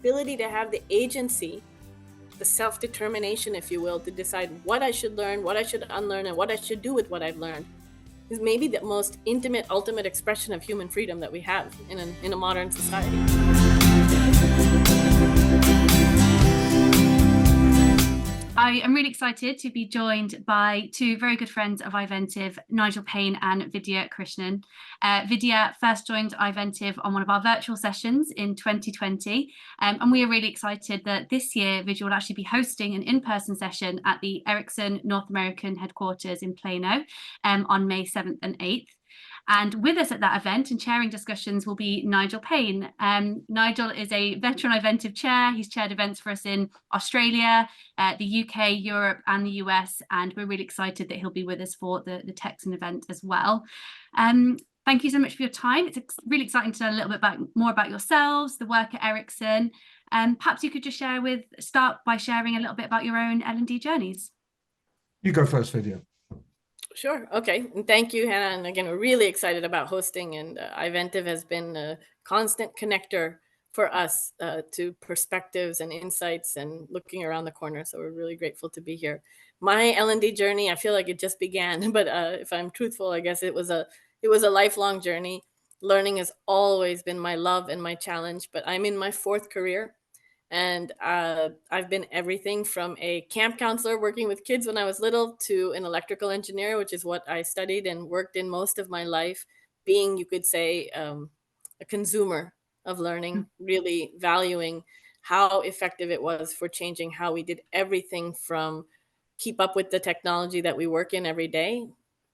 ability to have the agency, the self-determination, if you will, to decide what I should learn, what I should unlearn, and what I should do with what I've learned is maybe the most intimate, ultimate expression of human freedom that we have in a modern society. I am really excited to be joined by two very good friends of iVentiv, Nigel Paine and Vidya Krishnan. Vidya first joined iVentiv on one of our virtual sessions in 2020, and we are really excited that this year Vidya will actually be hosting an in-person session at the Ericsson North American headquarters in Plano on May 7th and 8th. And with us at that event and chairing discussions will be Nigel Paine. Nigel is a veteran iVentiv chair. He's chaired events for us in Australia, the UK, Europe, and the US. And we're really excited that he'll be with us for the Texan event as well. Thank you so much for your time. It's really exciting to learn a little bit more about yourselves, the work at Ericsson. Perhaps you could just start by sharing a little bit about your own L&D journeys. You go first, Vidya. Sure. Okay. And thank you, Hannah. And again, we're really excited about hosting, and iVentiv has been a constant connector for us to perspectives and insights and looking around the corner. So we're really grateful to be here. My L&D journey, I feel like it just began, but if I'm truthful, I guess it was a lifelong journey. Learning has always been my love and my challenge, but I'm in my fourth career. And I've been everything from a camp counselor working with kids when I was little to an electrical engineer, which is what I studied and worked in most of my life, being, you could say, a consumer of learning, really valuing how effective it was for changing how we did everything from keep up with the technology that we work in every day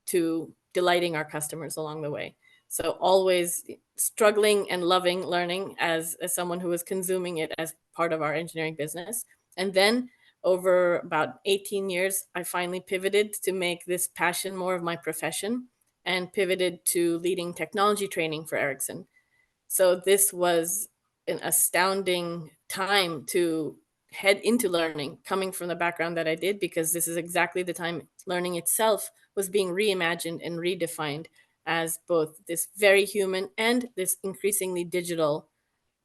to delighting our customers along the way. So always struggling and loving learning as someone who was consuming it as part of our engineering business. And then over about 18 years, I finally pivoted to make this passion more of my profession and pivoted to leading technology training for Ericsson. So this was an astounding time to head into learning, coming from the background that I did, because this is exactly the time learning itself was being reimagined and redefined as both this very human and this increasingly digital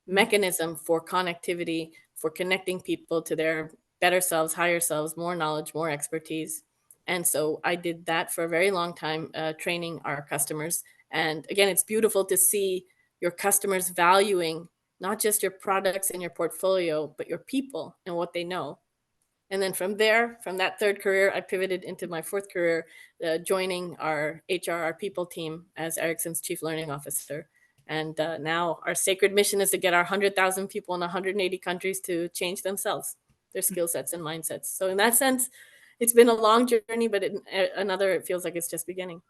mechanism for connectivity, for connecting people to their better selves, higher selves, more knowledge, more expertise. And so I did that for a very long time, training our customers. And again, it's beautiful to see your customers valuing not just your products and your portfolio, but your people and what they know. And then from there, from that third career, I pivoted into my fourth career, joining our HR, our people team as Ericsson's Chief Learning Officer. And now our sacred mission is to get our 100,000 people in 180 countries to change themselves, their skill sets and mindsets. So in that sense, it's been a long journey, but it feels like it's just beginning.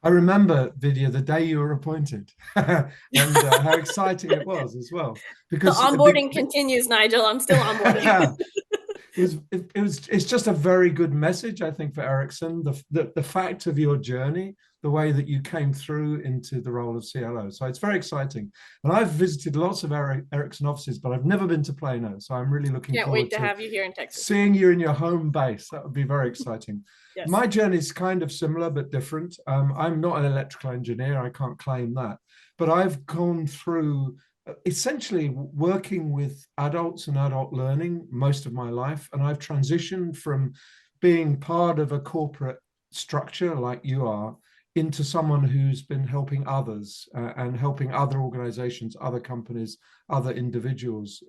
I remember, Vidya, the day you were appointed and how exciting it was as well. Because the onboarding continues, Nigel. I'm still onboarding. It's just a very good message, I think, for Ericsson. The fact of your journey, the way that you came through into the role of CLO. So it's very exciting. And I've visited lots of Ericsson offices, but I've never been to Plano. So I'm really looking forward wait to have you here in Texas. Seeing you in your home base. That would be very exciting. Yes. My journey is kind of similar, but different. I'm not an electrical engineer. I can't claim that. But I've gone through essentially working with adults and adult learning most of my life. And I've transitioned from being part of a corporate structure like you are into someone who's been helping others and helping other organizations, other companies, other individuals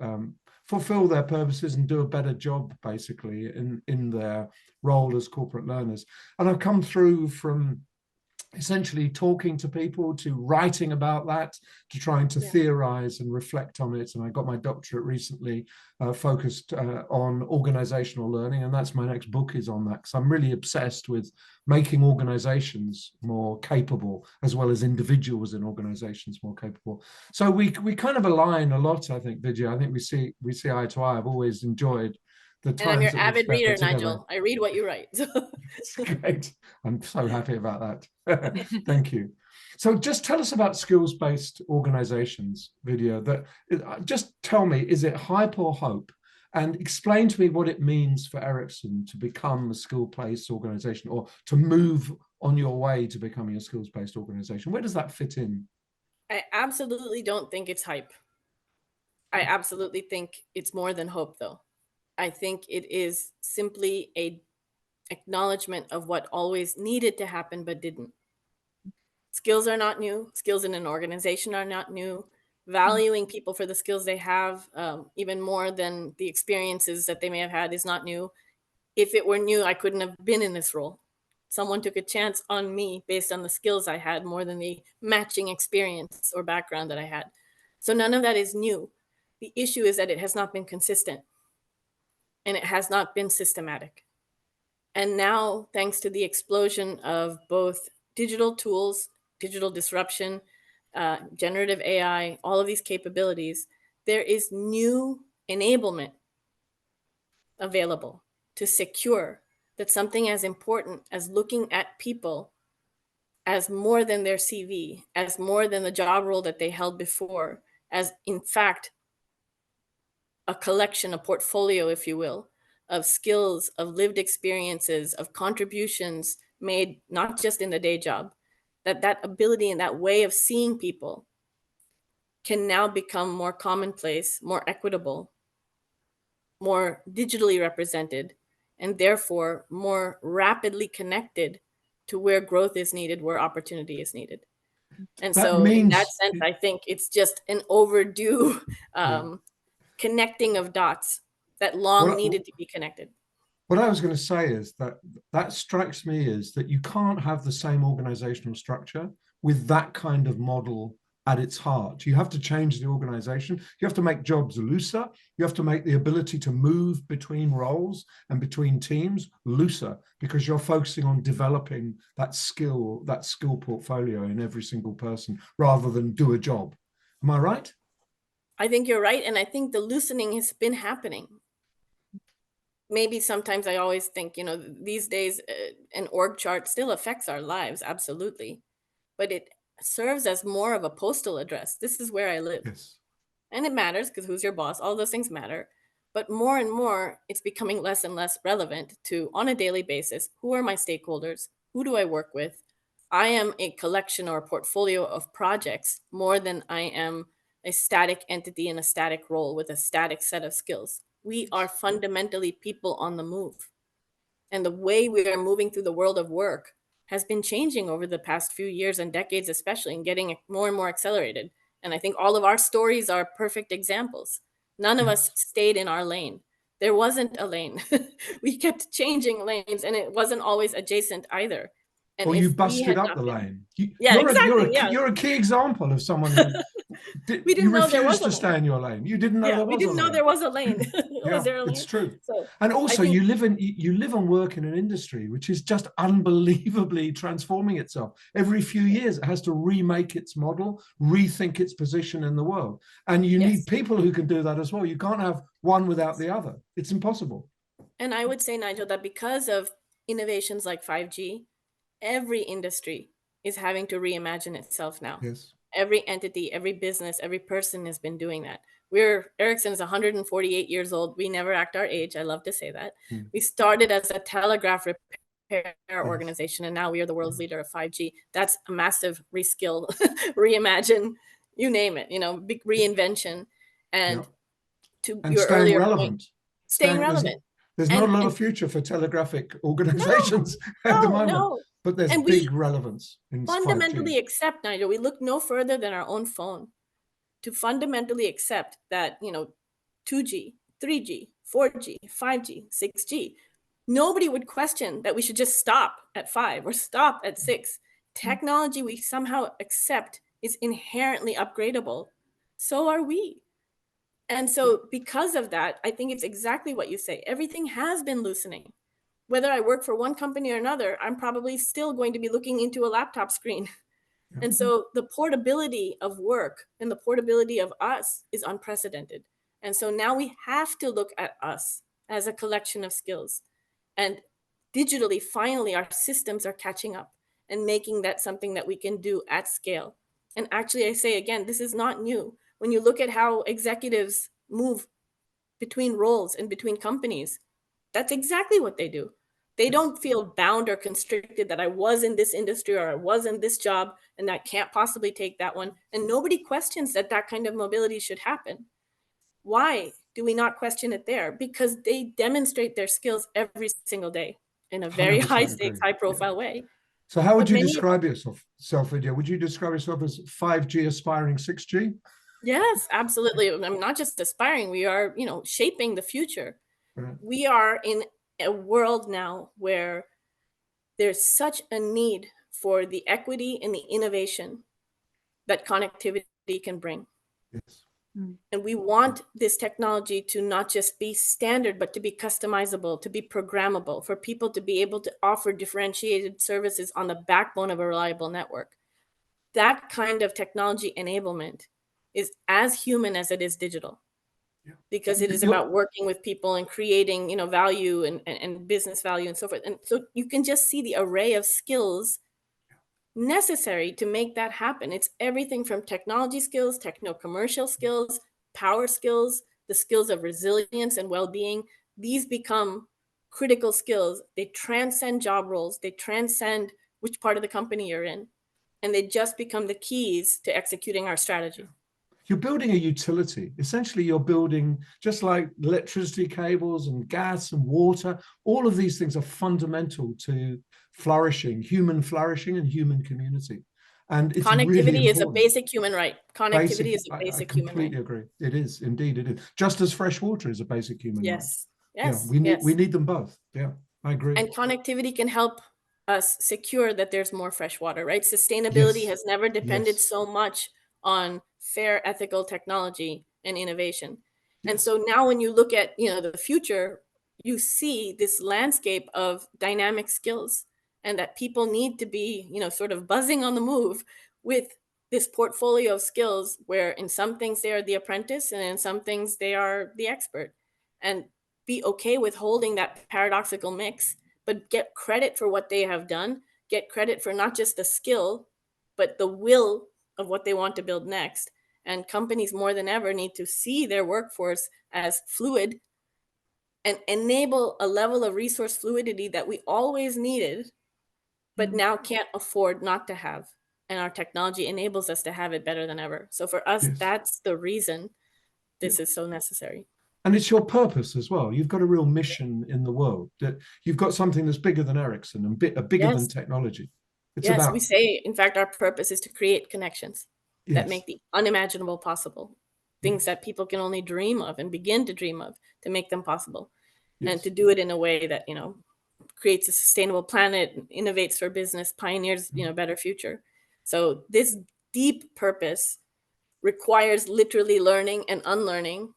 fulfill their purposes and do a better job, basically, in their role as corporate learners. And I've come through from essentially talking to people, to writing about that, to trying to theorize and reflect on it. And I got my doctorate recently focused on organizational learning. And that's my next book is on that, because I'm really obsessed with making organizations more capable, as well as individuals in organizations more capable. So we kind of align a lot, I think, Vidya. I think we see eye to eye. I've always enjoyed the time. And I'm your avid reader, Nigel. I read what you write. It's great. I'm so happy about that. Thank you. So just tell us about skills-based organizations, Vidya. Just tell me, is it hype or hope? And explain to me what it means for Ericsson to become a skill-based organization, or to move on your way to becoming a skills-based organization. Where does that fit in? I absolutely don't think it's hype. I absolutely think it's more than hope, though. I think it is simply a acknowledgement of what always needed to happen but didn't. Skills are not new. Skills in an organization are not new. Valuing people for the skills they have, even more than the experiences that they may have had, is not new. If it were new, I couldn't have been in this role. Someone took a chance on me based on the skills I had more than the matching experience or background that I had. So none of that is new. The issue is that it has not been consistent and it has not been systematic. And now, thanks to the explosion of both digital tools, digital disruption, generative AI, all of these capabilities, there is new enablement available to secure that something as important as looking at people as more than their CV, as more than the job role that they held before, as in fact a collection, a portfolio, if you will, of skills, of lived experiences, of contributions made not just in the day job, that ability and that way of seeing people can now become more commonplace, more equitable, more digitally represented, and therefore more rapidly connected to where growth is needed, where opportunity is needed. And That so in that means sense, I think it's just an overdue connecting of dots that long needed to be connected. What I was going to say is that strikes me is that you can't have the same organizational structure with that kind of model at its heart. You have to change the organization. You have to make jobs looser. You have to make the ability to move between roles and between teams looser, because you're focusing on developing that skill portfolio in every single person rather than do a job. Am I right? I think you're right. And I think the loosening has been happening. Maybe sometimes I always think, these days an org chart still affects our lives, absolutely. But it serves as more of a postal address. This is where I live. Yes. And it matters because who's your boss? All those things matter. But more and more, it's becoming less and less relevant to, on a daily basis, who are my stakeholders? Who do I work with? I am a collection or a portfolio of projects more than I am a static entity in a static role with a static set of skills. We are fundamentally people on the move. And the way we are moving through the world of work has been changing over the past few years and decades, especially, and getting more and more accelerated. And I think all of our stories are perfect examples. None of us stayed in our lane. There wasn't a lane. We kept changing lanes, and it wasn't always adjacent either. And Or if you we busted had up not the been- lane. Yeah, exactly. You're a key example of someone who We didn't you know there was refused a to lane. stay in your lane. You didn't know there We was a didn't know lane. there was a lane. Yeah, Was there a lane? it's true. So and I also think- you live and work in an industry which is just unbelievably transforming itself. Every few years it has to remake its model, rethink its position in the world. And you need people who can do that as well. You can't have one without the other. It's impossible. And I would say, Nigel, that because of innovations like 5G, every industry is having to reimagine itself now. Yes. Every entity, every business, every person has been doing that. Ericsson is 148 years old. We never act our age. I love to say that. We started as a telegraph repair organization, and now we are the world's leader of 5G. That's a massive reskill, reimagine, you name it, big reinvention. And to your staying earlier relevant. point, staying relevant. There's not a lot of future for telegraphic organizations at the moment, but there's big relevance in fundamentally 5G. Accept, Nigel, we look no further than our own phone to fundamentally accept that, 2G, 3G, 4G, 5G, 6G, nobody would question that we should just stop at 5 or stop at 6. Technology we somehow accept is inherently upgradable. So are we. And so because of that, I think it's exactly what you say. Everything has been loosening. Whether I work for one company or another, I'm probably still going to be looking into a laptop screen. And so the portability of work and the portability of us is unprecedented. And so now we have to look at us as a collection of skills. And digitally, finally, our systems are catching up and making that something that we can do at scale. And actually, I say again, this is not new. When you look at how executives move between roles and between companies, that's exactly what they do. They don't feel bound or constricted that I was in this industry or I was in this job and I can't possibly take that one. And nobody questions that kind of mobility should happen. Why do we not question it there? Because they demonstrate their skills every single day in a very high stakes, high profile way. So how would you describe yourself, Vidya? Would you describe yourself as 5G aspiring 6G? Yes, absolutely. I mean, not just aspiring, we are, shaping the future. Right. We are in a world now where there's such a need for the equity and the innovation that connectivity can bring. Yes. And we want this technology to not just be standard, but to be customizable, to be programmable, for people to be able to offer differentiated services on the backbone of a reliable network. That kind of technology enablement is as human as it is digital, because it is about working with people and creating, value and business value and so forth. And so you can just see the array of skills necessary to make that happen. It's everything from technology skills, techno-commercial skills, power skills, the skills of resilience and well-being. These become critical skills. They transcend job roles. They transcend which part of the company you're in. And they just become the keys to executing our strategy. You're building a utility. Essentially, you're building, just like electricity cables and gas and water, all of these things are fundamental to human flourishing and human community. And it's connectivity really is a basic human right. Connectivity is a basic human right. I completely agree. It is, indeed it is. Just as fresh water is a basic human right. Yes. Yeah, we need them both. Yeah, I agree. And connectivity can help us secure that there's more fresh water, right? Sustainability has never depended so much on fair, ethical technology and innovation. And so now when you look at, the future, you see this landscape of dynamic skills, and that people need to be, sort of buzzing on the move with this portfolio of skills, where in some things they are the apprentice and in some things they are the expert. And be okay with holding that paradoxical mix, but get credit for what they have done, get credit for not just the skill, but the will of what they want to build next. And companies more than ever need to see their workforce as fluid and enable a level of resource fluidity that we always needed, but now can't afford not to have. And our technology enables us to have it better than ever. So for us, that's the reason this is so necessary. And it's your purpose as well. You've got a real mission in the world, that you've got something that's bigger than Ericsson and bigger than technology. We say, in fact, our purpose is to create connections that make the unimaginable possible, things that people can only dream of and begin to dream of, to make them possible, and to do it in a way that, creates a sustainable planet, innovates for business, pioneers, better future. So this deep purpose requires literally learning and unlearning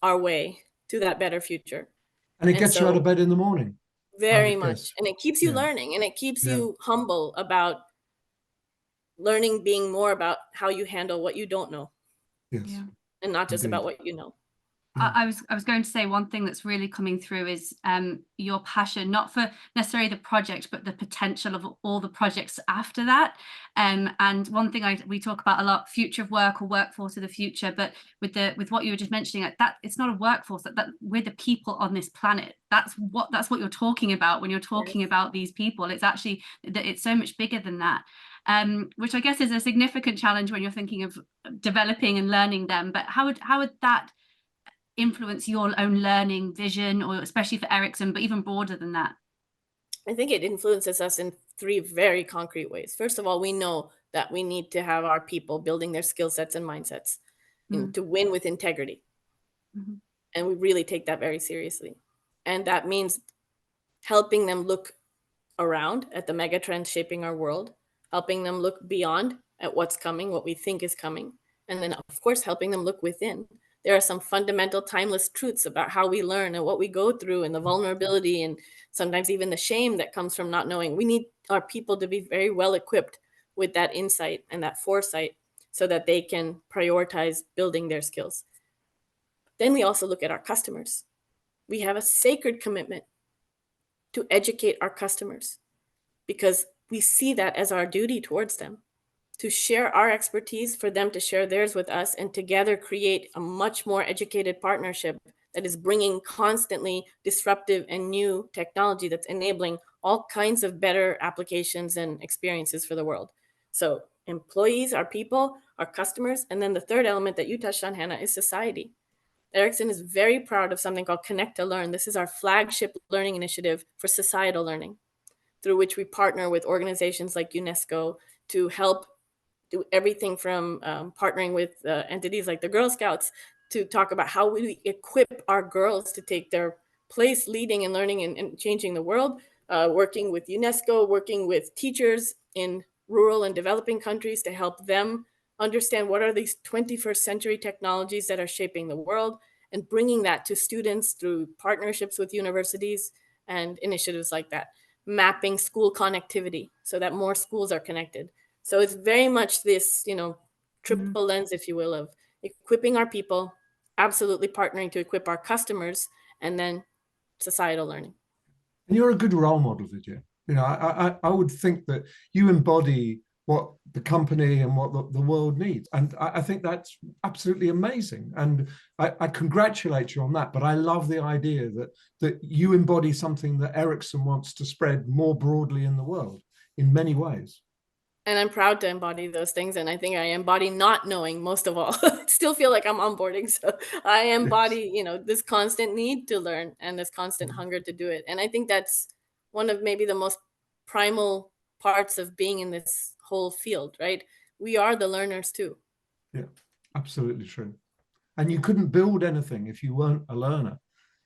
our way to that better future. And it gets you out of bed in the morning. Very much. And it keeps you learning, and it keeps you humble about learning, being more about how you handle what you don't know. Yes. And not just about what you know. I was going to say, one thing that's really coming through is your passion, not for necessarily the project, but the potential of all the projects after that. And one thing we talk about a lot, future of work or workforce of the future, but with what you were just mentioning, like that, it's not a workforce, that we're the people on this planet. That's what you're talking about when you're talking about these people. It's actually that it's so much bigger than that. Which I guess is a significant challenge when you're thinking of developing and learning them. But how would that influence your own learning vision, or especially for Ericsson, but even broader than that? I think it influences us in 3 very concrete ways. First of all, we know that we need to have our people building their skill sets and mindsets to win with integrity. And we really take that very seriously. And that means helping them look around at the megatrends shaping our world, helping them look beyond at what's coming, what we think is coming, and then, of course, helping them look within. There are some fundamental timeless truths about how we learn and what we go through, and the vulnerability and sometimes even the shame that comes from not knowing. We need our people to be very well equipped with that insight and that foresight so that they can prioritize building their skills. Then we also look at our customers. We have a sacred commitment to educate our customers, because we see that as our duty towards them, to share our expertise, for them to share theirs with us, and together create a much more educated partnership that is bringing constantly disruptive and new technology that's enabling all kinds of better applications and experiences for the world. So employees, our people, our customers, and then the third element that you touched on, Hannah, is society. Ericsson is very proud of something called Connect to Learn. This is our flagship learning initiative for societal learning, through which we partner with organizations like UNESCO to help do everything from partnering with entities like the Girl Scouts to talk about how we equip our girls to take their place leading and learning and changing the world, working with UNESCO, working with teachers in rural and developing countries to help them understand what are these 21st century technologies that are shaping the world, and bringing that to students through partnerships with universities and initiatives like that. Mapping school connectivity so that more schools are connected. So it's very much this, triple lens, if you will, of equipping our people, absolutely partnering to equip our customers, and then societal learning. And you're a good role model, Vidya. I would think that you embody what the company and what the world needs. And I think that's absolutely amazing. And I congratulate you on that. But I love the idea that you embody something that Ericsson wants to spread more broadly in the world in many ways. And I'm proud to embody those things. And I think I embody not knowing most of all. I still feel like I'm onboarding. So I embody, this constant need to learn and this constant hunger to do it. And I think that's one of maybe the most primal parts of being in this whole field, right? We are the learners too. Yeah, absolutely true. And you couldn't build anything if you weren't a learner.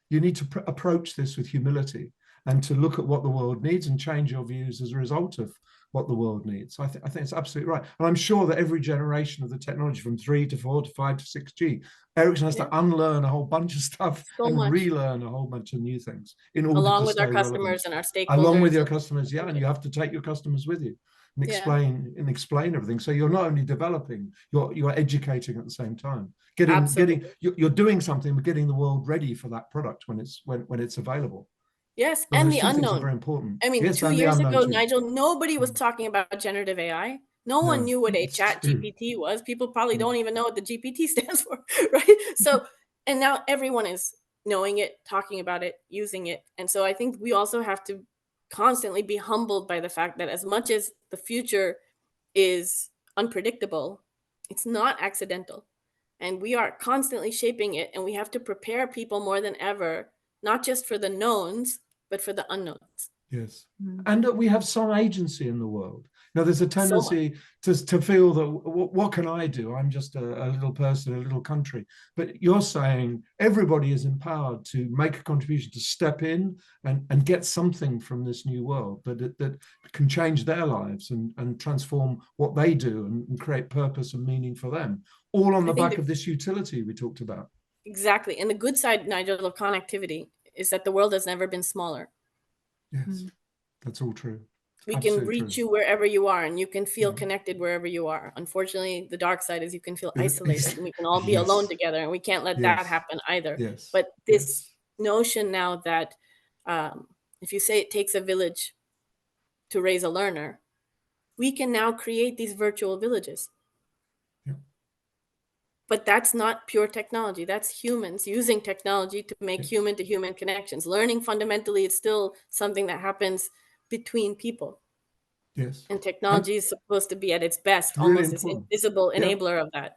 You need to approach this with humility and to look at what the world needs and change your views as a result of what the world needs. I think it's absolutely right. And I'm sure that every generation of the technology from 3 to 4 to 5 to 6G, Ericsson has to unlearn a whole bunch of stuff and relearn a whole bunch of new things in order along to with stay our customers relevant. And our stakeholders. Along with your customers, yeah, and you have to take your customers with you and explain everything. So you're not only developing, you're educating at the same time. You're doing something, but getting the world ready for that product when it's available. Yes, Those and the two things are unknown. very important. I mean, yes, 2 years ago, Nigel, nobody was talking about generative AI. No one knew what a chat GPT was. People probably don't even know what the GPT stands for, right? So, and now everyone is knowing it, talking about it, using it. And so I think we also have to constantly be humbled by the fact that as much as the future is unpredictable, it's not accidental. And we are constantly shaping it, and we have to prepare people more than ever, not just for the knowns, but for the unknowns. Yes. And that we have some agency in the world. There's a tendency to feel that what can I do? I'm just a little person, a little country. But you're saying everybody is empowered to make a contribution, to step in and get something from this new world that can change their lives and transform what they do and create purpose and meaning for them, all on the back of this utility we talked about. Exactly. And the good side, Nigel, of connectivity is that the world has never been smaller. Yes, that's all true. We can reach you wherever you are, and you can feel connected wherever you are. Unfortunately, the dark side is you can feel isolated, and we can all be alone together, and we can't let that happen either. But this notion now that if you say it takes a village to raise a learner, we can now create these virtual villages. But that's not pure technology. That's humans using technology to make human-to-human connections. Learning fundamentally is still something that happens between people. Yes. And technology is supposed to be at its best, really almost this invisible enabler of that,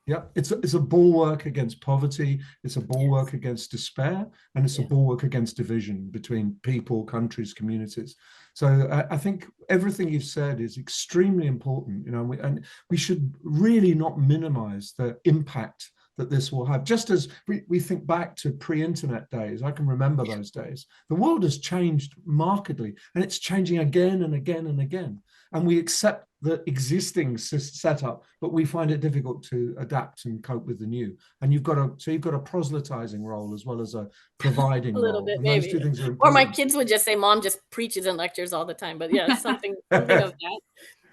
Yeah, it's a bulwark against poverty, it's a bulwark against despair, and it's a bulwark against division between people, countries, communities. So I think everything you've said is extremely important, and we should really not minimize the impact that this will have. Just as we think back to pre-internet days, I can remember those days. The world has changed markedly, and it's changing again and again and again. And we accept the existing setup, but we find it difficult to adapt and cope with the new. And you've got a proselytizing role as well as a providing a little role. bit, and maybe. Those two things are important. Or my kids would just say, "Mom just preaches and lectures all the time." But yeah, something of that.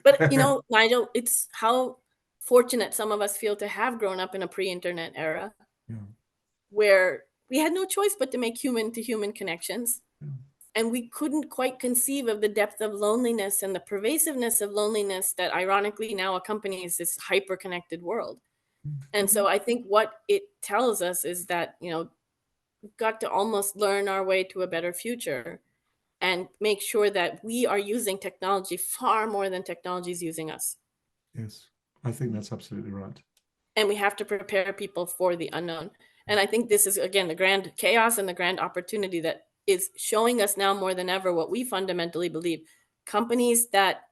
But Nigel, it's how fortunate some of us feel to have grown up in a pre-internet era, where we had no choice but to make human-to-human connections. And we couldn't quite conceive of the depth of loneliness and the pervasiveness of loneliness that ironically now accompanies this hyper-connected world. And so I think what it tells us is that, we've got to almost learn our way to a better future and make sure that we are using technology far more than technology is using us. Yes, I think that's absolutely right. And we have to prepare people for the unknown. And I think this is, again, the grand chaos and the grand opportunity that is showing us now more than ever what we fundamentally believe. Companies that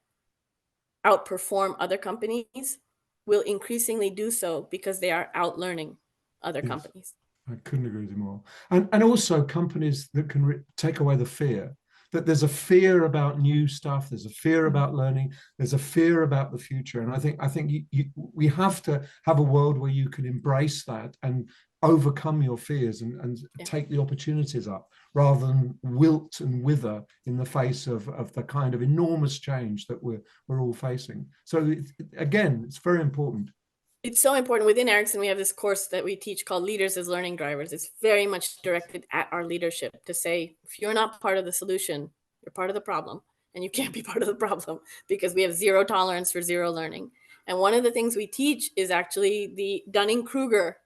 outperform other companies will increasingly do so because they are outlearning other companies. I couldn't agree with you more. And also companies that can take away the fear. That there's a fear about new stuff, there's a fear about learning, there's a fear about the future. And I think we have to have a world where you can embrace that and overcome your fears and take the opportunities up, rather than wilt and wither in the face of the kind of enormous change that we're all facing. So again, it's very important. It's so important. Within Ericsson, we have this course that we teach called Leaders as Learning Drivers. It's very much directed at our leadership to say, if you're not part of the solution, you're part of the problem, and you can't be part of the problem, because we have zero tolerance for zero learning. And one of the things we teach is actually the Dunning-Kruger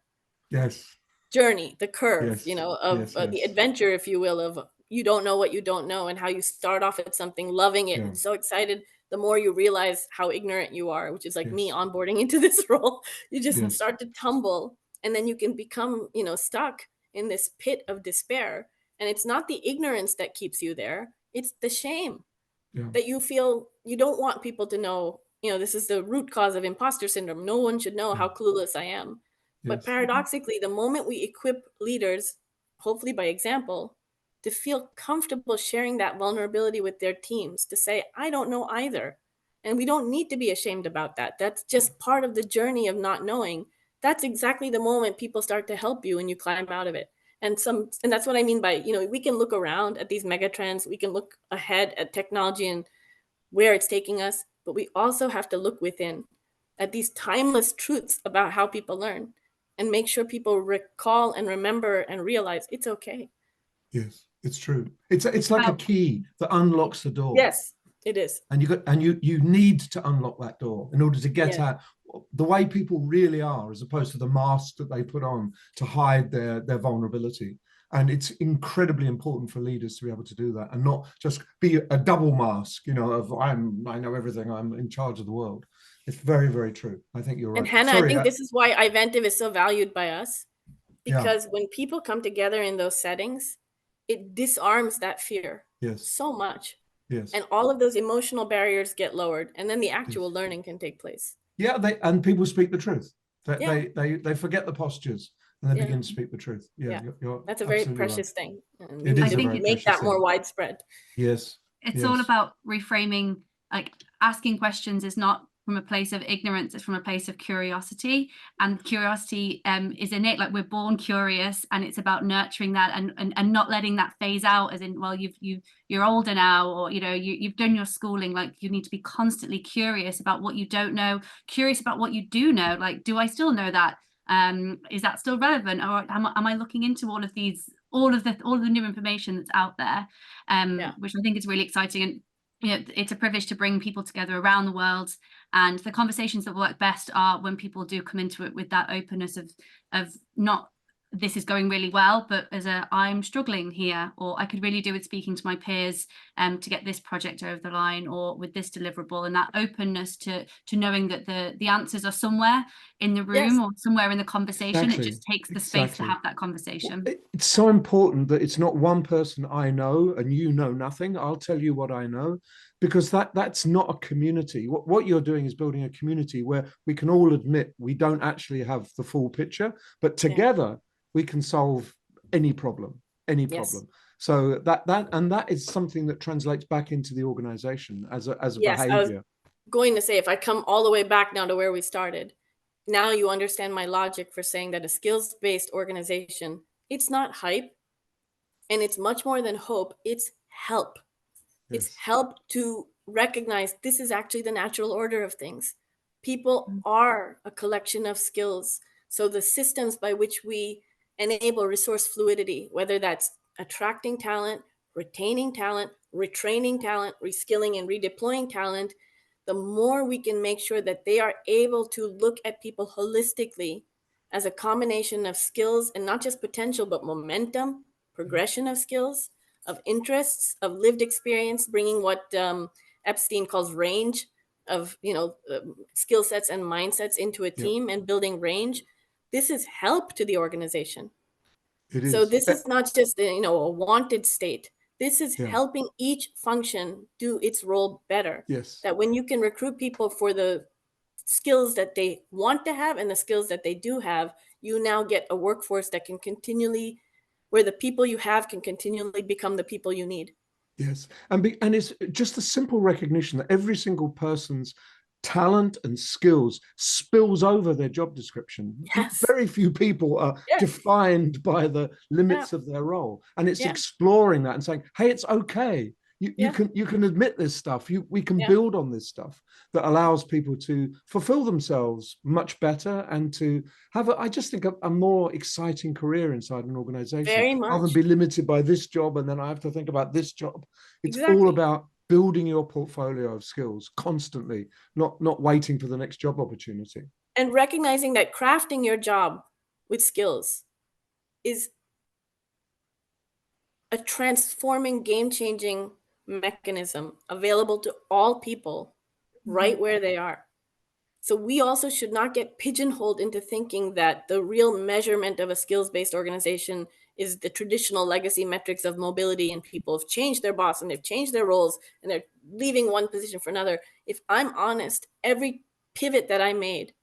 journey, the curve, of the adventure, if you will, of you don't know what you don't know, and how you start off at something, loving it, and so excited. The more you realize how ignorant you are, which is like me onboarding into this role, you just start to tumble, and then you can become, stuck in this pit of despair. And it's not the ignorance that keeps you there. It's the shame that you feel. You don't want people to know, this is the root cause of imposter syndrome. No one should know how clueless I am. But paradoxically, the moment we equip leaders, hopefully by example, to feel comfortable sharing that vulnerability with their teams, to say, I don't know either. And we don't need to be ashamed about that. That's just part of the journey of not knowing. That's exactly the moment people start to help you and you climb out of it. And that's what I mean by, we can look around at these mega trends. We can look ahead at technology and where it's taking us, but we also have to look within at these timeless truths about how people learn, and make sure people recall and remember and realize it's okay. Yes, it's true. It's like a key that unlocks the door. Yes, it is. And you need to unlock that door in order to get at the way people really are, as opposed to the mask that they put on to hide their vulnerability. And it's incredibly important for leaders to be able to do that, and not just be a double mask, of I know everything, I'm in charge of the world. It's very, very true. I think you're right. And Hannah, I think this is why Iventive is so valued by us, because when people come together in those settings, it disarms that fear so much. And all of those emotional barriers get lowered, and then the actual learning can take place. And people speak the truth. They forget the postures and they begin to speak the truth. That's a very precious thing. It is. I think it make that more widespread. Yes. It's all about reframing. Like, asking questions is not from a place of ignorance, it's from a place of curiosity, and curiosity is innate. Like, we're born curious, and it's about nurturing that and not letting that phase out, as in, well, you're older now, or you've done your schooling. Like, you need to be constantly curious about what you don't know, curious about what you do know. Like, do I still know that? Is that still relevant, or am I looking into all of the new information that's out there, which I think is really exciting. And it's a privilege to bring people together around the world, and the conversations that work best are when people do come into it with that openness of not, this is going really well, but as I'm struggling here, or I could really do with speaking to my peers to get this project over the line, or with this deliverable, and that openness to knowing that the answers are somewhere in the room or somewhere in the conversation. It just takes the space to have that conversation. It's so important that it's not one person I know and you know nothing. I'll tell you what I know, because that's not a community. What you're doing is building a community where we can all admit we don't actually have the full picture, but together we can solve any problem. So that is something that translates back into the organization as a behavior. I was going to say, if I come all the way back now to where we started, now you understand my logic for saying that a skills-based organization, it's not hype, and it's much more than hope. It's help. It's help to recognize this is actually the natural order of things. People are a collection of skills. So the systems by which we enable resource fluidity, whether that's attracting talent, retaining talent, retraining talent, reskilling and redeploying talent, the more we can make sure that they are able to look at people holistically as a combination of skills, and not just potential, but momentum, progression of skills, of interests, of lived experience, bringing what Epstein calls range of skill sets and mindsets into a team and building range. This is help to the organization. It So is. this is not just a wanted state. This is Yeah. helping each function do its role better. Yes. That when you can recruit people for the skills that they want to have and the skills that they do have, you now get a workforce that can continually, where the people you have can continually become the people you need. Yes. And it's just a simple recognition that every single person's talent and skills spills over their job description. Yes. Very few people are defined by the limits of their role. And it's exploring that and saying, hey, it's okay. You can admit this stuff. We can build on this stuff that allows people to fulfill themselves much better and to have, I just think, a more exciting career inside an organization. Very much. Rather than be limited by this job and then I have to think about this job. It's Exactly. all about building your portfolio of skills constantly, not waiting for the next job opportunity. And recognizing that crafting your job with skills is a transforming, game-changing mechanism available to all people right where they are. So we also should not get pigeonholed into thinking that the real measurement of a skills-based organization is the traditional legacy metrics of mobility, and people have changed their boss and they've changed their roles and they're leaving one position for another. If I'm honest, every pivot that I made,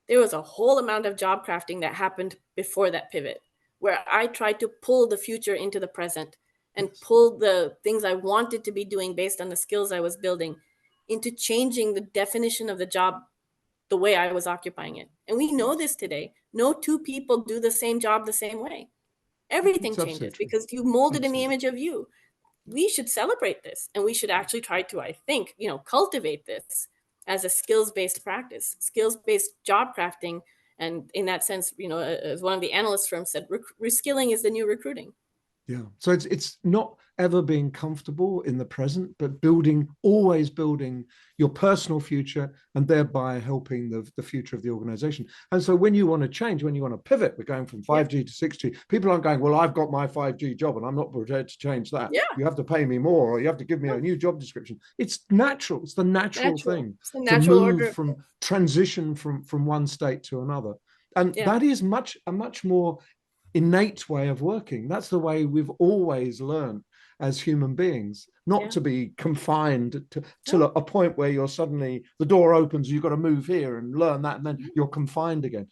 there was a whole amount of job crafting that happened before that pivot, where I tried to pull the future into the present and pull the things I wanted to be doing based on the skills I was building into changing the definition of the job the way I was occupying it. And we know this today. No two people do the same job the same way. Everything changes because you molded in the image of you. We should celebrate this, and we should actually try to, I think, cultivate this as a skills-based practice, skills-based job crafting. And in that sense, as one of the analyst firms said, reskilling is the new recruiting. Yeah. So it's not ever being comfortable in the present, but always building your personal future and thereby helping the future of the organization. And so when you want to change, when you want to pivot, we're going from 5G to 6G, people aren't going, well, I've got my 5G job and I'm not prepared to change that. Yeah. You have to pay me more, or you have to give me a new job description. It's natural. It's the natural thing it's the natural to order. move transition from one state to another. And that is a much more innate way of working. That's the way we've always learned as human beings, not to be confined to a point where you're suddenly, the door opens, you've got to move here and learn that, and then you're confined again.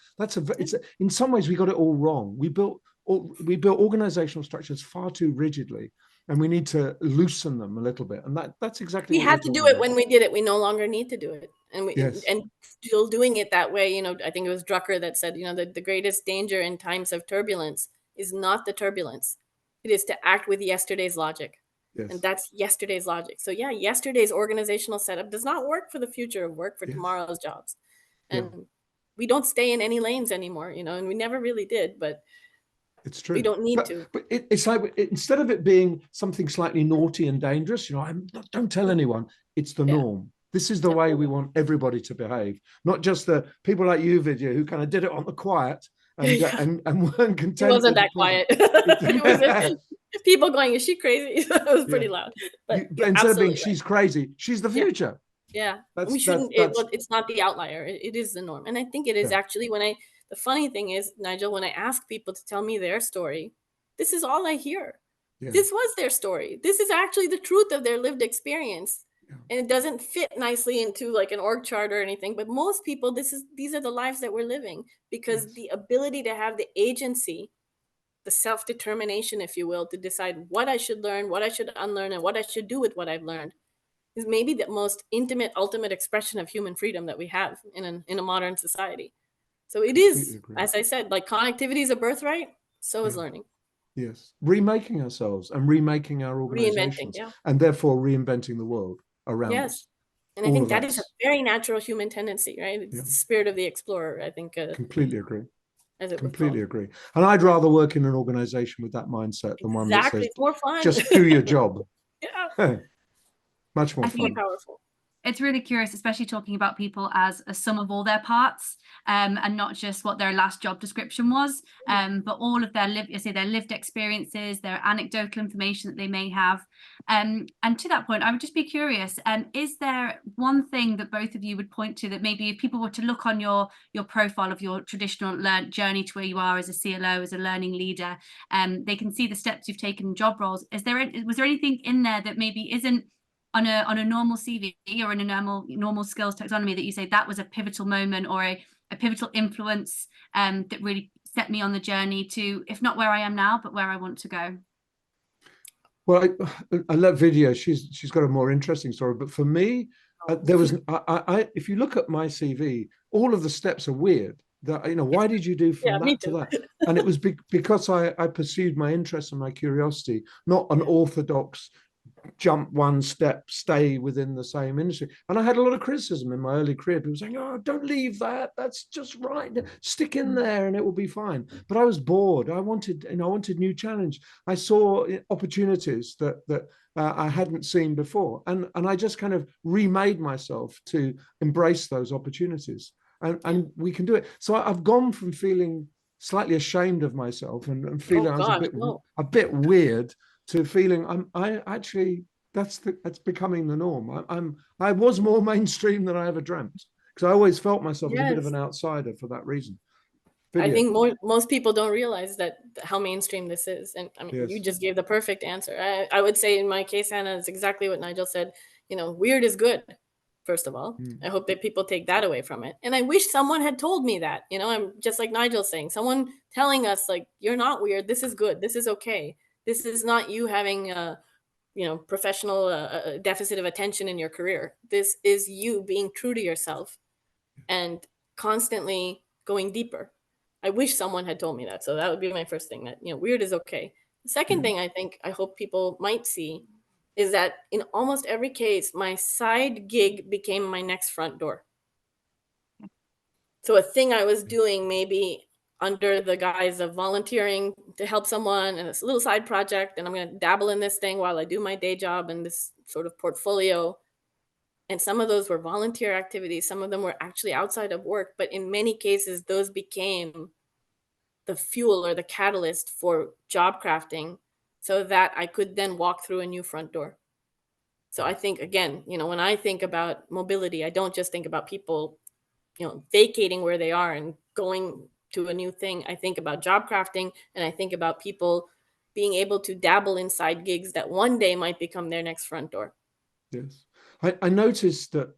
In some ways we got it all wrong. We built organizational structures far too rigidly, and we need to loosen them a little bit. And that's exactly we had to do it when we did it. We no longer need to do it. And and still doing it that way, I think it was Drucker that said, that the greatest danger in times of turbulence is not the turbulence. It is to act with yesterday's logic. Yes. And that's yesterday's logic. So yesterday's organizational setup does not work for the future of work for tomorrow's jobs. And we don't stay in any lanes anymore, and we never really did, but it's true. We don't need to. But it's like, instead of it being something slightly naughty and dangerous, don't tell anyone, it's the norm. This is the way we want everybody to behave, not just the people like you, Vidya, who kind of did it on the quiet and weren't content. It wasn't that quiet. People going, is she crazy? It was pretty loud. But instead of being, she's crazy, she's the future. Yeah. We shouldn't, it's not the outlier. It is the norm. And I think it is actually the funny thing is, Nigel, when I ask people to tell me their story, this is all I hear. Yeah. This was their story. This is actually the truth of their lived experience. Yeah. And it doesn't fit nicely into like an org chart or anything, but most people, these are the lives that we're living, because the ability to have the agency, the self-determination, if you will, to decide what I should learn, what I should unlearn, and what I should do with what I've learned is maybe the most intimate, ultimate expression of human freedom that we have in a modern society. So it is, as I said, like connectivity is a birthright, so is learning. Yes. Remaking ourselves and remaking our organizations, and therefore reinventing the world around us. And I think that is a very natural human tendency, right? It's the spirit of the explorer, I think. Completely agree. Completely agree. And I'd rather work in an organization with that mindset than one that says, more fun. Just do your job. Yeah. Much more fun. More powerful. It's really curious, especially talking about people as a sum of all their parts, and not just what their last job description was, but all of their lived experiences, their anecdotal information that they may have. And to that point, I would just be curious, is there one thing that both of you would point to that maybe if people were to look on your profile of your traditional journey to where you are as a CLO, as a learning leader, they can see the steps you've taken in job roles. Was there anything in there that maybe isn't on a normal CV or in a normal skills taxonomy that you say that was a pivotal moment or a pivotal influence that really set me on the journey to, if not where I am now, but where I want to go? Well, I love Vidya. She's got a more interesting story. But for me, there was if you look at my CV, all of the steps are weird. That, you know, why did you do from that to that? And it was because I pursued my interest and my curiosity, not an orthodox jump one step, stay within the same industry. And I had a lot of criticism in my early career. People saying, "Oh, don't leave that. That's just right. Stick in there, and it will be fine." But I was bored. I wanted new challenge. I saw opportunities that I hadn't seen before, and I just kind of remade myself to embrace those opportunities. And we can do it. So I've gone from feeling slightly ashamed of myself and feeling I was a bit weird, to feeling that's becoming the norm. I was more mainstream than I ever dreamt, because I always felt myself as a bit of an outsider for that reason. Vidya. I think most people don't realize that how mainstream this is. And I mean, you just gave the perfect answer. I would say in my case, Hannah, is exactly what Nigel said. You know, weird is good. First of all, I hope that people take that away from it. And I wish someone had told me that. You know, I'm just like Nigel saying, someone telling us like, you're not weird. This is good. This is okay. This is not you having a, professional deficit of attention in your career. This is you being true to yourself and constantly going deeper. I wish someone had told me that. So that would be my first thing, that, weird is okay. The second thing I hope people might see is that in almost every case, my side gig became my next front door. So a thing I was doing maybe under the guise of volunteering to help someone and this little side project, and I'm going to dabble in this thing while I do my day job and this sort of portfolio. And some of those were volunteer activities. Some of them were actually outside of work. But in many cases, those became the fuel or the catalyst for job crafting so that I could then walk through a new front door. So I think, again, when I think about mobility, I don't just think about people, vacating where they are and going to a new thing. I think about job crafting, and I think about people being able to dabble in side gigs that one day might become their next front door. Yes. I noticed that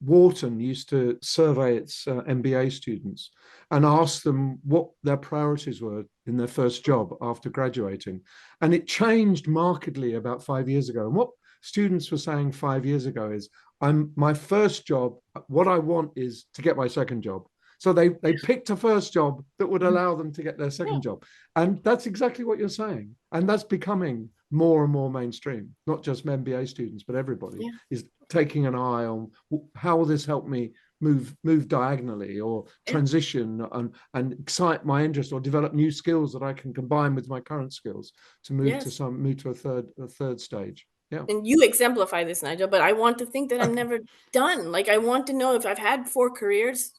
Wharton used to survey its MBA students and ask them what their priorities were in their first job after graduating. And it changed markedly about 5 years ago. And what students were saying 5 years ago is, my first job, what I want is to get my second job. So they picked a first job that would allow them to get their second job. And that's exactly what you're saying. And that's becoming more and more mainstream. Not just MBA students, but everybody is taking an eye on how will this help me move diagonally or transition and excite my interest or develop new skills that I can combine with my current skills to move to a third stage. Yeah. And you exemplify this, Nigel, but I want to think that I'm never done. Like, I want to know, if I've had 4 careers,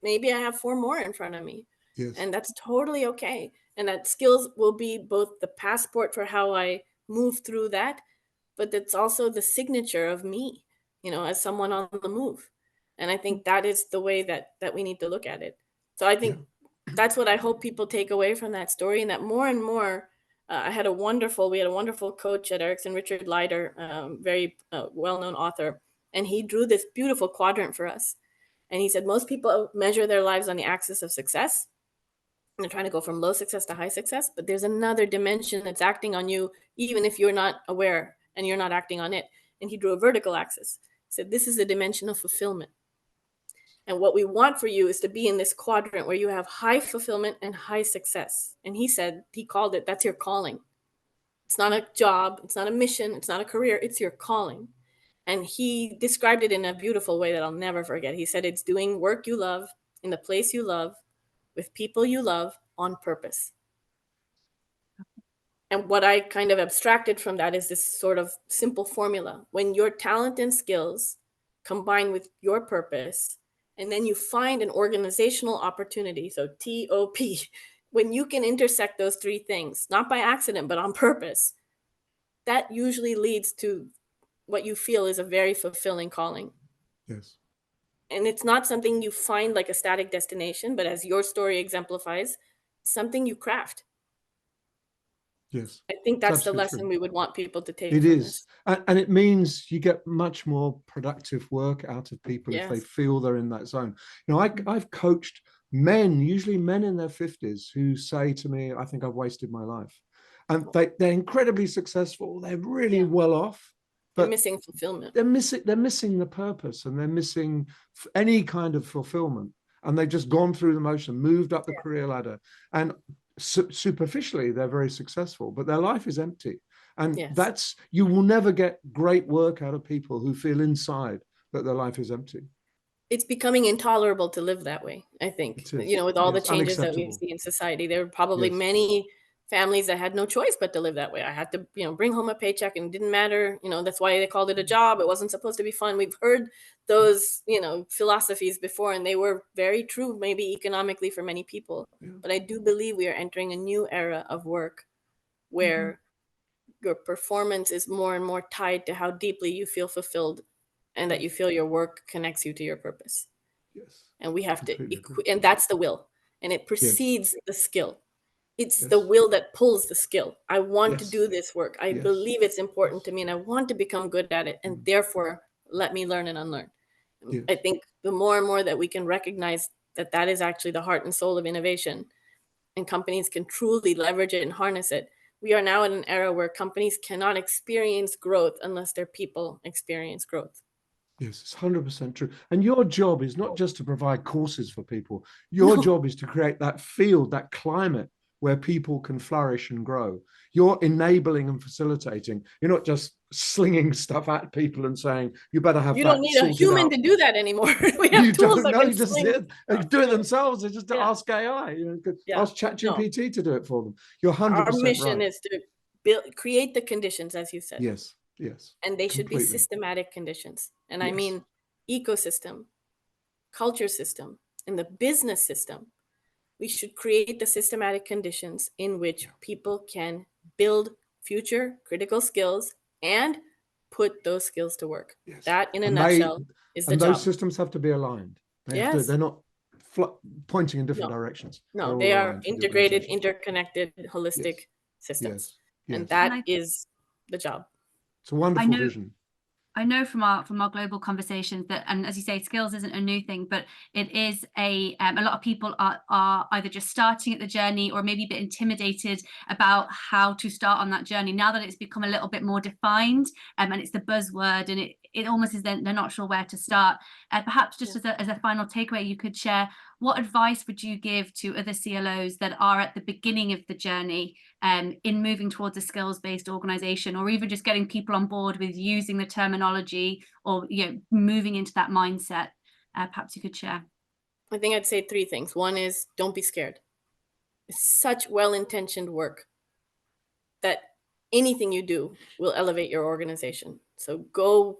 maybe I have 4 more in front of me. Yes. And that's totally okay. And that skills will be both the passport for how I move through that, but it's also the signature of me, as someone on the move. And I think that is the way that we need to look at it. So I think that's what I hope people take away from that story, and that more and more, we had a wonderful coach at Ericsson, Richard Leider, very well-known author, and he drew this beautiful quadrant for us. And he said, most people measure their lives on the axis of success. And they're trying to go from low success to high success, but there's another dimension that's acting on you, even if you're not aware and you're not acting on it. And he drew a vertical axis. He said, this is a dimension of fulfillment. And what we want for you is to be in this quadrant where you have high fulfillment and high success. And he said, he called it, that's your calling. It's not a job. It's not a mission. It's not a career. It's your calling. And he described it in a beautiful way that I'll never forget. He said, it's doing work you love in the place you love with people you love on purpose. And what I kind of abstracted from that is this sort of simple formula. When your talent and skills combined with your purpose, and then you find an organizational opportunity, so TOP, when you can intersect those three things, not by accident, but on purpose, that usually leads to what you feel is a very fulfilling calling. Yes. And it's not something you find like a static destination, but as your story exemplifies, something you craft. Yes. I think that's the lesson we would want people to take from this. And it means you get much more productive work out of people if they feel they're in that zone. You know, I've coached men, usually men in their 50s, who say to me, I think I've wasted my life. And they're incredibly successful. They're really well off. But they're missing fulfillment. They're missing the purpose, and they're missing any kind of fulfillment. And they've just gone through the motion, moved up the career ladder. And superficially, they're very successful, but their life is empty. And you will never get great work out of people who feel inside that their life is empty. It's becoming intolerable to live that way, I think. You know, with all the changes that we see in society, there were probably many families that had no choice but to live that way. I had to, you know, bring home a paycheck, and it didn't matter. You know, that's why they called it a job. It wasn't supposed to be fun. We've heard those, you know, philosophies before, and they were very true, maybe economically for many people. But I do believe we are entering a new era of work where your performance is more and more tied to how deeply you feel fulfilled, and that you feel your work connects you to your purpose. And we have to, and that's the will, and it precedes the skill. It's the will that pulls the skill. I want to do this work. I believe it's important to me, and I want to become good at it. And therefore, let me learn and unlearn. I think the more and more that we can recognize that that is actually the heart and soul of innovation, and companies can truly leverage it and harness it, we are now in an era where companies cannot experience growth unless their people experience growth. Yes, it's 100% true. And your job is not just to provide courses for people. Your job is to create that field, that climate where people can flourish and grow. You're enabling and facilitating. You're not just slinging stuff at people and saying, you better have that. You don't need a human to do that anymore. We have tools that can do it themselves. They just ask AI, you know, ask ChatGPT to do it for them. You're 100% right. Our mission is to create the conditions, as you said. Yes. And they should be systematic conditions. And I mean ecosystem, culture system, and the business system. We should create the systematic conditions in which people can build future critical skills and put those skills to work. That, in a nutshell, is the job. And those systems have to be aligned. They're not pointing in different directions. No, they are integrated, interconnected, holistic systems. And that is the job. It's a wonderful vision. I know from our global conversations that, and as you say, skills isn't a new thing, but it is a lot of people are either just starting at the journey or maybe a bit intimidated about how to start on that journey. Now that it's become a little bit more defined, and it's the buzzword, and it almost is they're not sure where to start. Perhaps just as a final takeaway, you could share, what advice would you give to other CLOs that are at the beginning of the journey in moving towards a skills-based organization, or even just getting people on board with using the terminology, or moving into that mindset? Perhaps you could share. I think I'd say three things. One is, don't be scared. It's such well-intentioned work that anything you do will elevate your organization. So go,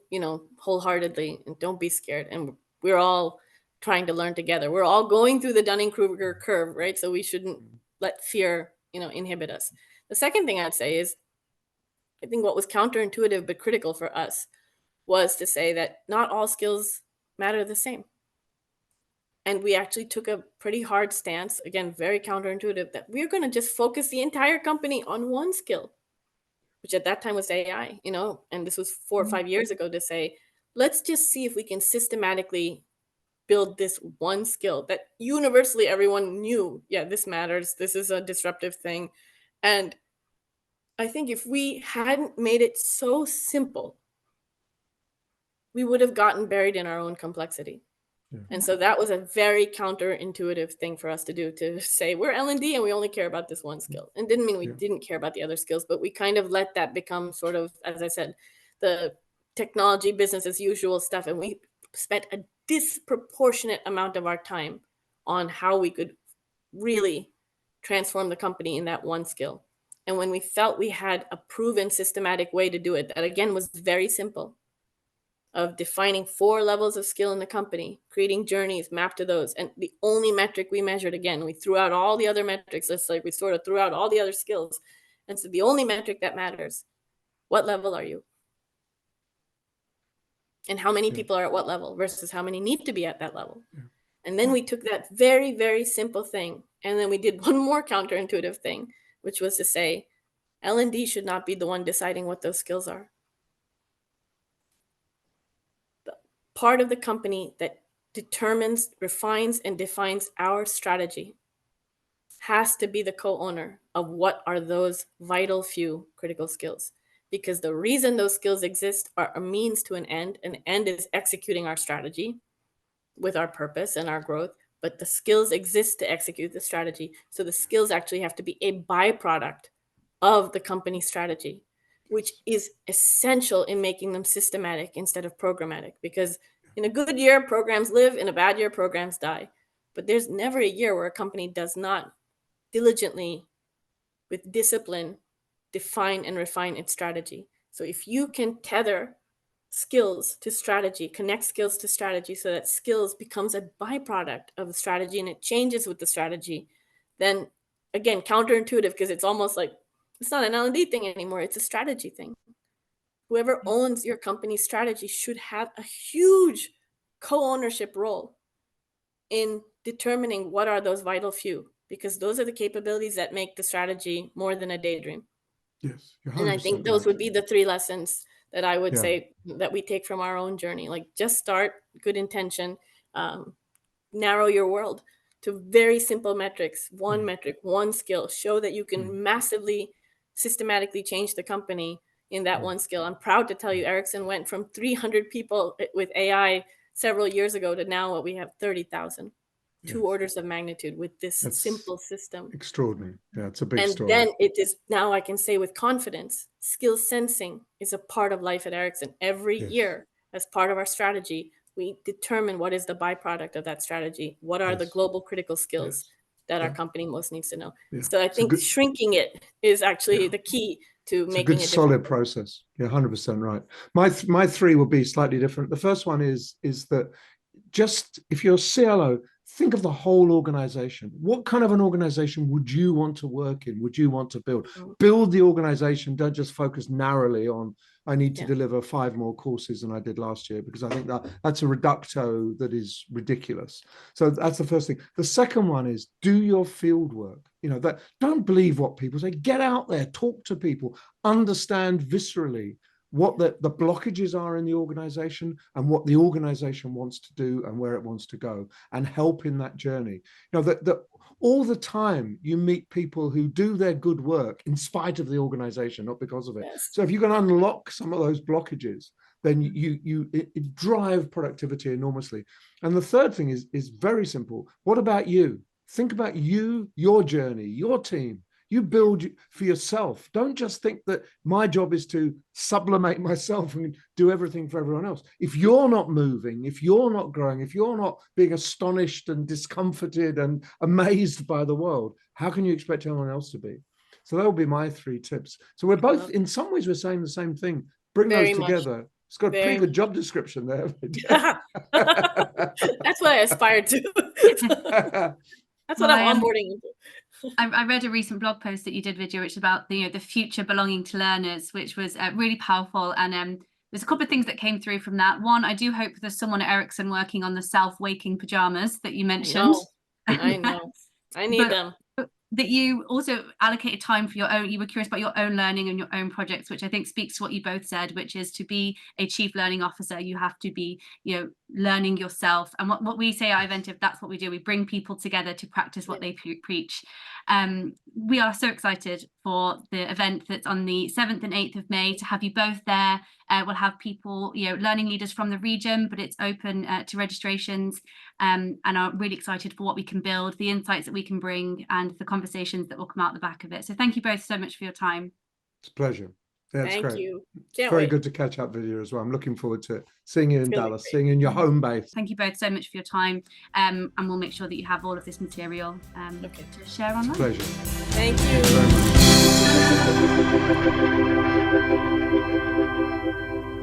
wholeheartedly, and don't be scared. And we're all trying to learn together. We're all going through the Dunning-Kruger curve, right? So we shouldn't let fear, inhibit us. The second thing I'd say is, I think what was counterintuitive but critical for us was to say that not all skills matter the same. And we actually took a pretty hard stance, again, very counterintuitive, that we're going to just focus the entire company on one skill, which at that time was AI, and this was 4 or 5 years ago, to say, let's just see if we can systematically build this one skill that universally everyone knew, this matters. This is a disruptive thing. And I think if we hadn't made it so simple, we would have gotten buried in our own complexity. Yeah. And so that was a very counterintuitive thing for us to do, to say we're L&D and we only care about this one skill. And didn't mean we didn't care about the other skills, but we kind of let that become sort of, as I said, the technology business as usual stuff. And we spent a disproportionate amount of our time on how we could really transform the company in that one skill. And when we felt we had a proven systematic way to do it, that again was very simple, of defining 4 levels of skill in the company, creating journeys mapped to those. And the only metric we measured, again, we threw out all the other metrics. It's like we sort of threw out all the other skills. And so the only metric that matters, what level are you? And how many people are at what level versus how many need to be at that level. And then we took that very, very simple thing. And then we did one more counterintuitive thing, which was to say, L&D should not be the one deciding what those skills are. The part of the company that determines, refines, and defines our strategy has to be the co-owner of what are those vital few critical skills. Because the reason those skills exist are a means to an end. An end is executing our strategy with our purpose and our growth, but the skills exist to execute the strategy. So the skills actually have to be a byproduct of the company strategy, which is essential in making them systematic instead of programmatic. Because in a good year, programs live. In a bad year, programs die. But there's never a year where a company does not diligently, with discipline, define and refine its strategy. So if you can tether skills to strategy, connect skills to strategy so that skills becomes a byproduct of the strategy and it changes with the strategy, then again, counterintuitive, because it's almost like it's not an L&D thing anymore. It's a strategy thing. Whoever owns your company's strategy should have a huge co-ownership role in determining what are those vital few, because those are the capabilities that make the strategy more than a daydream. Yes. And I think those would be the 3 lessons that I would say that we take from our own journey. Like, just start, good intention, narrow your world to very simple metrics, one metric, one skill, show that you can massively, systematically change the company in that one skill. I'm proud to tell you, Ericsson went from 300 people with AI several years ago to now what we have 30,000. 2 orders of magnitude with this simple system. Extraordinary. Yeah, it's a big story. And then it is, now I can say with confidence, skill sensing is a part of life at Ericsson. Every year, as part of our strategy, we determine what is the byproduct of that strategy. What are the global critical skills that our company most needs to know? So I think shrinking it is actually the key to making a good solid process. Yeah, 100% right. My 3 will be slightly different. The first one is that just, if you're a CLO, think of the whole organization. What kind of an organization would you want to work in? Would you want to build? Build the organization. Don't just focus narrowly on, I need to deliver 5 more courses than I did last year, because I think that's a reducto that is ridiculous. So that's the first thing. The second one is do your field work. You know, that don't believe what people say. Get out there, talk to people, understand viscerally what the blockages are in the organization and what the organization wants to do and where it wants to go, and help in that journey. You know, that all the time you meet people who do their good work in spite of the organization, not because of it. So if you can unlock some of those blockages, then it drive productivity enormously. And the third thing is very simple. What about you? Think about you, your journey, your team. You build for yourself. Don't just think that my job is to sublimate myself and do everything for everyone else. If you're not moving, if you're not growing, if you're not being astonished and discomforted and amazed by the world, how can you expect anyone else to be? So that will be my 3 tips. So we're both, in some ways, we're saying the same thing. Bring those together. It's got a pretty good job description there. That's what I aspire to. That's what I'm onboarding into. I read a recent blog post that you did, Vidya, which is about the future belonging to learners, which was really powerful. And there's a couple of things that came through from that. One, I do hope there's someone at Ericsson working on the self-waking pajamas that you mentioned. I know. I need them. That you also allocated time for your own, you were curious about your own learning and your own projects, which I think speaks to what you both said, which is to be a chief learning officer, you have to be, learning yourself. And what we say at Iventive, that's what we do. We bring people together to practice what they preach. We are so excited for the event that's on the 7th and 8th of May to have you both there. We'll have people, learning leaders from the region, but it's open to registrations, and are really excited for what we can build, the insights that we can bring, and the conversations that will come out the back of it. So thank you both so much for your time. It's a pleasure. Yeah, it's Thank great. you. It's very good to catch up with you as well. I'm looking forward to seeing you in Dallas, seeing you in your home base. Thank you both so much for your time, and we'll make sure that you have all of this material to share online. It's a pleasure. Thank you. Thank you very much.